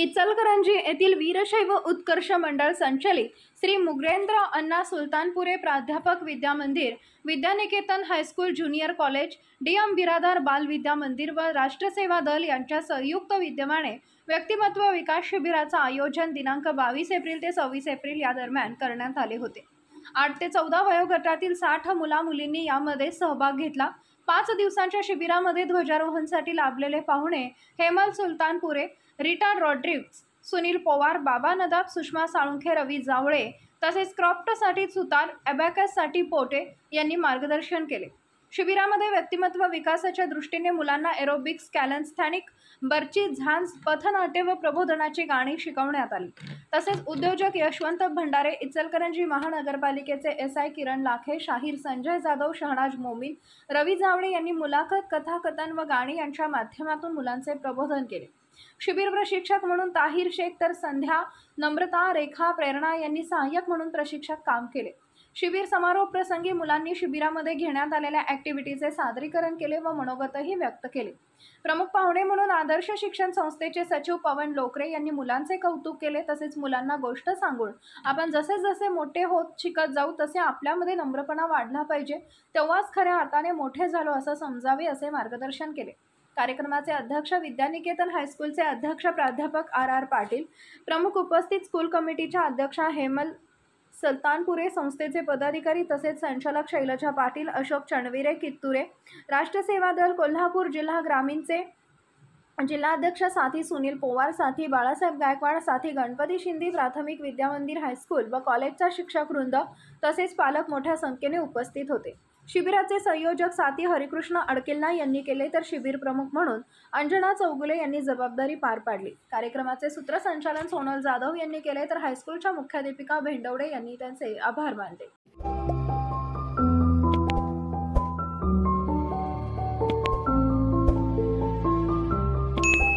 इचलकरंजी येथील वीरशैव उत्कर्ष मंडळ संचलित श्री मुगेंद्र अण्णा सुलतानपुरे प्राध्यापक Vidya Mandir, Vidyaniketan high school junior college, D M. Biradar Bal Vidya मंदिर व राष्ट्रसेवा दल यांच्या संयुक्त विद्यमाने व्यक्तिमत्व विकास शिबिराचे आयोजन दिनांक 22 एप्रिल ते 26 एप्रिल या दरम्यान करण्यात आले होते। 8 ते 14 वयोगटातील 60 मुला-मुलींनी यामध्ये सहभाग घेतला। 5 दिवसांच्या शिबिरामध्ये ध्वजारोहणासाठी लाभलेले पाहुणे हेमल सुलतानपुरे, रीटा रॉड्रिग्ज, सुनील पवार, बाबा नदाब, सुषमा साळुंखे, रवी जावळे तसेच क्रॉफ्टसाठी सुतार, ॲबॅकससाठी पोटे यांनी मार्गदर्शन केले। शिबिरामध्ये व्यक्तिमत्व विकासाच्या दृष्टीने मुलांना एरोबिक्स, कॅलिस्थेनिक, बर्ची, झांज, पथनाट्य व प्रबोधनाची गाणी शिकवण्यात आली। तसेच उद्योजक यशवंत भंडारे, इचलकरंजी महानगरपालिकेचे एसआय किरण लाखे, शाहीर संजय जाधव, शहनाज मोमीन, रवी जावळे यांनी मुलाखत, कथाकथन व गाणी यांच्या माध्यमातून मुलांचे प्रबोधन केले। शिबिर प्रशिक्षक म्हणून ताहिर शेख तर संध्या, नम्रता, रेखा, प्रेरणा यांनी सहाय्यक म्हणून प्रशिक्षक काम केले। शिबिर समारोप प्रसंगी मुलांनी शिबिरामध्ये घेण्यात आलेल्या ॲक्टिव्हिटीचे सादरीकरण केले व मनोगतही व्यक्त केले। प्रमुख पाहुणे म्हणून आदर्श शिक्षण संस्थेचे सचिव पवन लोकरे यांनी मुलांचे कौतुक केले। तसेच मुलांना गोष्ट सांगून आपण जसे जसे मोठे होत शिकत जाऊ तसे आपल्यामध्ये नम्रपणा वाढला पाहिजे, तेव्हाच खऱ्या अर्थाने मोठे झालो असं समजावे असे मार्गदर्शन केले। कार्यक्रमाचे अध्यक्ष विद्यानिकेतन हायस्कूलचे अध्यक्ष प्राध्यापक आर पाटील, प्रमुख उपस्थित स्कूल कमिटीच्या अध्यक्षा हेमल सुलतानपुरे, संस्थेचे पदाधिकारी तसेच संचालक शैलजा पाटील, अशोक चणविरे, कित्तुरे, राष्ट्रसेवा दल कोल्हापूर जिल्हा ग्रामीणचे जिल्हाध्यक्ष साथी सुनील पवार, साथी बाळासाहेब गायकवाड, साथी गणपती शिंदे, प्राथमिक विद्या मंदिर हायस्कूल व कॉलेजचा शिक्षक वृंद तसेच पालक मोठ्या संख्येने उपस्थित होते। शिबिराचे संयोजक साथी हरिकृष्ण अडकिल्ला यांनी केले तर शिबिर प्रमुख म्हणून अंजना चौगुले यांनी जबाबदारी पार पाडली। कार्यक्रमाचे सूत्रसंचालन सोनल जाधव यांनी केले तर हायस्कूलच्या मुख्याध्यापिका भेंडवडे यांनी त्यांचे आभार मानले।